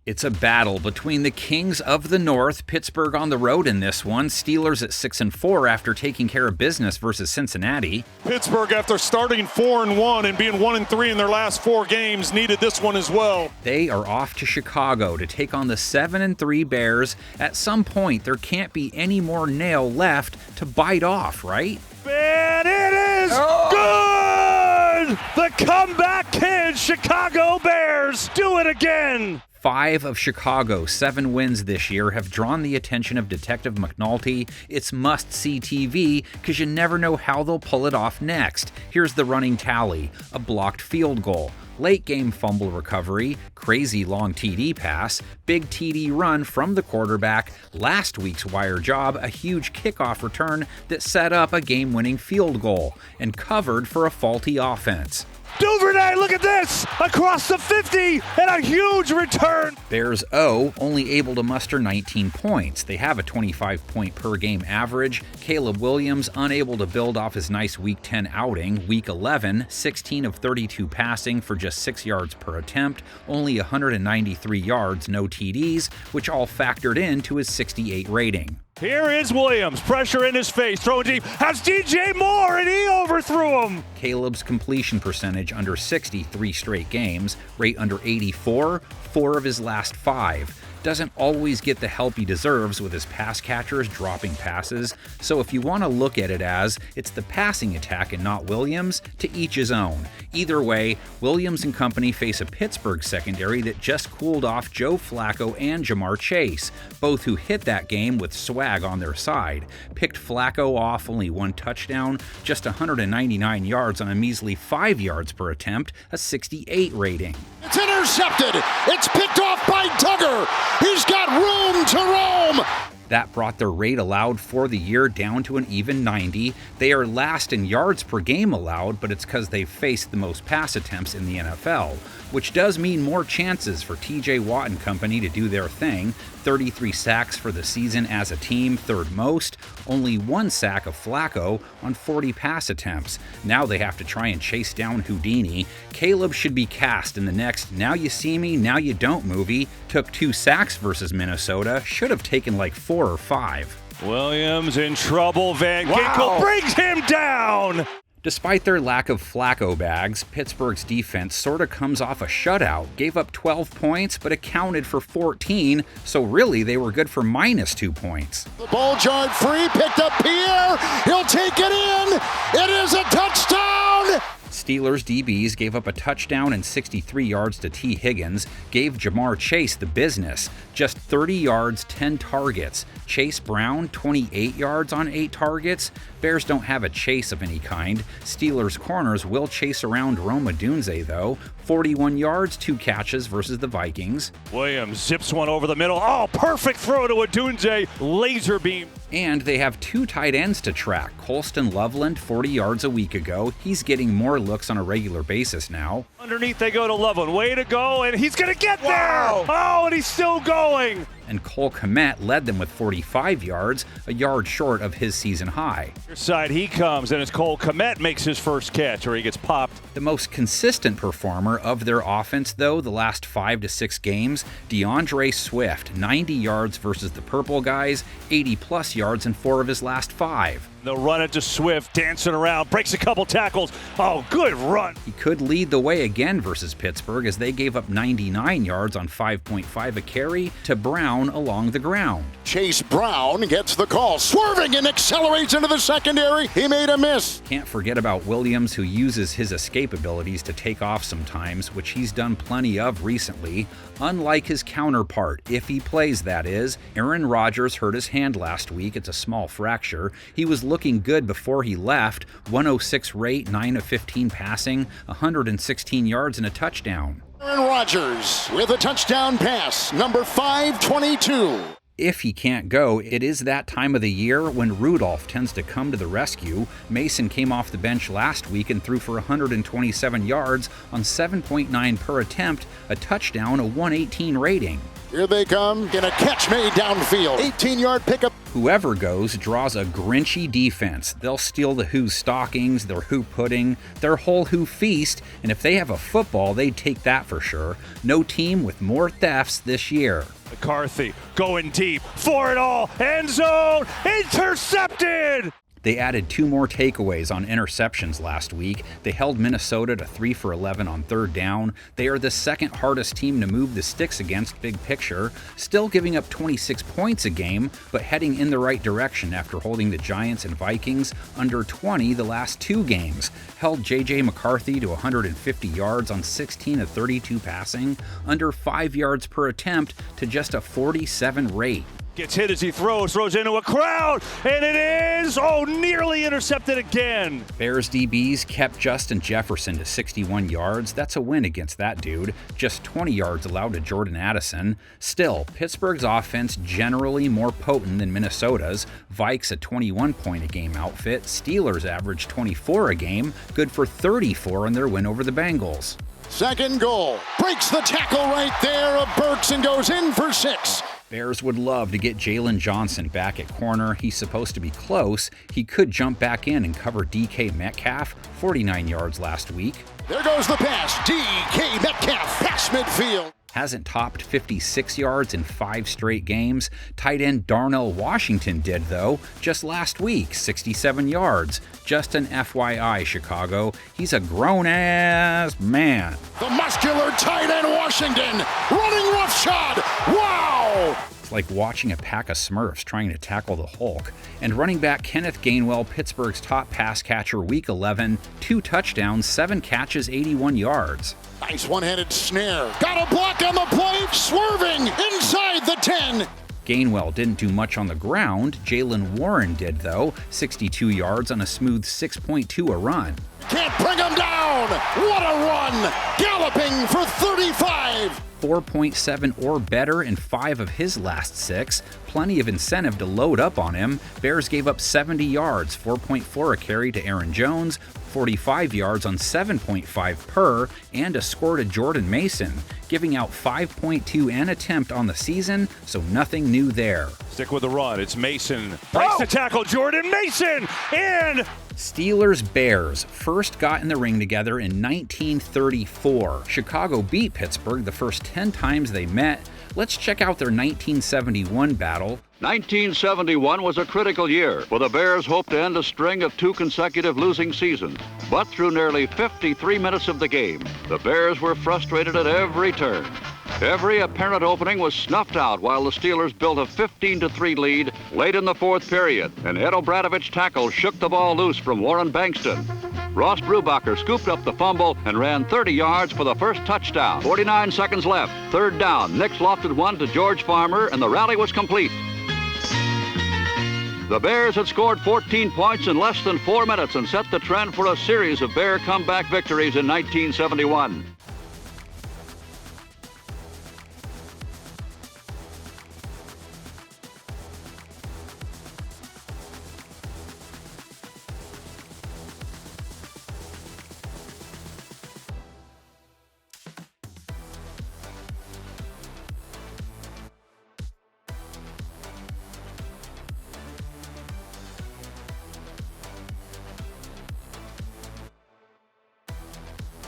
It's a battle between the Kings of the North, Pittsburgh on the road in this one. Steelers at 6-4 after taking care of business versus Cincinnati. Pittsburgh, after starting 4-1 and being 1-3 in their last 4 games, needed this one as well. They are off to Chicago to take on the 7-3 Bears. At some point, there can't be any more nail left to bite off, right? And it is good! The comeback kids, Chicago Bears, do it again! 5 of Chicago's 7 wins this year have drawn the attention of Detective McNulty. It's must-see TV because you never know how they'll pull it off next. Here's the running tally: a blocked field goal, late-game fumble recovery, crazy long TD pass, big TD run from the quarterback, last week's wire job, a huge kickoff return that set up a game-winning field goal, and covered for a faulty offense. Duvernay, look at this! Across the 50 and a huge return! Bears only able to muster 19 points. They have a 25-point per game average. Caleb Williams unable to build off his nice Week 10 outing. Week 11, 16 of 32 passing for just 6 yards per attempt, only 193 yards, no TDs, which all factored into his 68 rating. Here is Williams, pressure in his face, throwing deep, has DJ Moore, and he overthrew him! Caleb's completion percentage under 63 straight games, rate under 84, 4 of his last 5. Doesn't always get the help he deserves with his pass catchers dropping passes, so if you want to look at it as it's the passing attack and not Williams, to each his own. Either way, Williams and company face a Pittsburgh secondary that just cooled off Joe Flacco and Jamar Chase, both who hit that game with swag on their side. Picked Flacco off only 1 touchdown, just 199 yards on a measly 5 yards per attempt, a 68 rating. It's intercepted. It's picked off by Duggar. He's got room to roam. That brought their rate allowed for the year down to an even 90. They are last in yards per game allowed, but it's because they've faced the most pass attempts in the NFL, which does mean more chances for TJ Watt and company to do their thing. 33 sacks for the season as a team, 3rd most. Only 1 sack of Flacco on 40 pass attempts. Now they have to try and chase down Houdini. Caleb should be cast in the next Now You See Me, Now You Don't movie. Took 2 sacks versus Minnesota. Should have taken like 4 or 5. Williams in trouble. Van Ginkel brings him down! Despite their lack of Flacco bags, Pittsburgh's defense sort of comes off a shutout, gave up 12 points but accounted for 14, so really they were good for -2 points. The ball jarred free, picked up Pierre, he'll take it in, it is a touchdown! Steelers DBs gave up a touchdown and 63 yards to T. Higgins, gave Jamar Chase the business, just 30 yards, 10 targets. Chase Brown, 28 yards on 8 targets. Bears don't have a chase of any kind. Steelers corners will chase around Rome Odunze though. 41 yards, 2 catches versus the Vikings. Williams zips one over the middle. Oh, perfect throw to Odunze. Laser beam. And they have 2 tight ends to track. Colston Loveland, 40 yards a week ago. He's getting more looks on a regular basis now. Underneath they go to Loveland. Way to go, and he's going to get there! Oh, and he's still going! And Cole Kmet led them with 45 yards, a yard short of his season high. Your side he comes, and it's Cole Kmet makes his first catch, or he gets popped. The most consistent performer of their offense, though, the last 5 to 6 games, DeAndre Swift, 90 yards versus the Purple Guys, 80-plus yards in 4 of his last 5. They'll run it to Swift, dancing around, breaks a couple tackles. Oh, good run. He could lead the way again versus Pittsburgh as they gave up 99 yards on 5.5 a carry to Brown along the ground. Chase Brown gets the call, swerving and accelerates into the secondary. He made a miss. Can't forget about Williams, who uses his escape abilities to take off sometimes, which he's done plenty of recently. Unlike his counterpart, if he plays that is, Aaron Rodgers hurt his hand last week. It's a small fracture. He was looking good before he left. 106 rate, 9 of 15 passing, 116 yards and a touchdown. Aaron Rodgers with a touchdown pass, number 522. If he can't go, it is that time of the year when Rudolph tends to come to the rescue. Mason came off the bench last week and threw for 127 yards on 7.9 per attempt, a touchdown, a 118 rating. Here they come. And a catch made downfield. 18-yard pickup. Whoever goes draws a grinchy defense. They'll steal the Who's stockings, their Who pudding, their whole Who feast, and if they have a football, they'd take that for sure. No team with more thefts this year. McCarthy going deep for it all. End zone. Intercepted. They added 2 more takeaways on interceptions last week. They held Minnesota to 3 for 11 on third down. They are the second hardest team to move the sticks against big picture, still giving up 26 points a game, but heading in the right direction after holding the Giants and Vikings under 20 the last 2 games. Held J.J. McCarthy to 150 yards on 16 of 32 passing, under 5 yards per attempt to just a 47 rate. Gets hit as he throws into a crowd, and it is, nearly intercepted again. Bears DBs kept Justin Jefferson to 61 yards. That's a win against that dude. Just 20 yards allowed to Jordan Addison. Still, Pittsburgh's offense generally more potent than Minnesota's. Vikes a 21-point-a-game outfit. Steelers averaged 24 a game, good for 34 in their win over the Bengals. Second goal. Breaks the tackle right there of Burks and goes in for 6. Bears would love to get Jalen Johnson back at corner. He's supposed to be close. He could jump back in and cover DK Metcalf, 49 yards last week. There goes the pass. DK Metcalf, pass midfield. Hasn't topped 56 yards in 5 straight games. Tight end Darnell Washington did, though, just last week, 67 yards. Just an FYI, Chicago. He's a grown-ass man. The muscular tight end Washington, running roughshod. Wow! It's like watching a pack of Smurfs trying to tackle the Hulk. And running back Kenneth Gainwell, Pittsburgh's top pass catcher, Week 11, 2 touchdowns, 7 catches, 81 yards. Nice one-handed snare. Got a block on the play, swerving inside the 10. Gainwell didn't do much on the ground. Jalen Warren did, though, 62 yards on a smooth 6.2 a run. Can't bring him down. What a run. Galloping for 35. 4.7 or better in 5 of his last 6. Plenty of incentive to load up on him. Bears gave up 70 yards, 4.4 a carry to Aaron Jones, 45 yards on 7.5 per, and a score to Jordan Mason, giving out 5.2 an attempt on the season, so nothing new there. Stick with the run. It's Mason. Breaks the tackle. Jordan Mason. And Steelers-Bears first got in the ring together in 1934. Chicago beat Pittsburgh the first 10 times they met. Let's check out their 1971 battle. 1971 was a critical year, for the Bears hoped to end a string of 2 consecutive losing seasons. But through nearly 53 minutes of the game, the Bears were frustrated at every turn. Every apparent opening was snuffed out while the Steelers built a 15-3 lead late in the 4th period. An Ed O'Bradovich tackle shook the ball loose from Warren Bankston. Ross Brubacher scooped up the fumble and ran 30 yards for the first touchdown. 49 seconds left. 3rd down. Nix lofted one to George Farmer, and the rally was complete. The Bears had scored 14 points in less than 4 minutes and set the trend for a series of Bear comeback victories in 1971.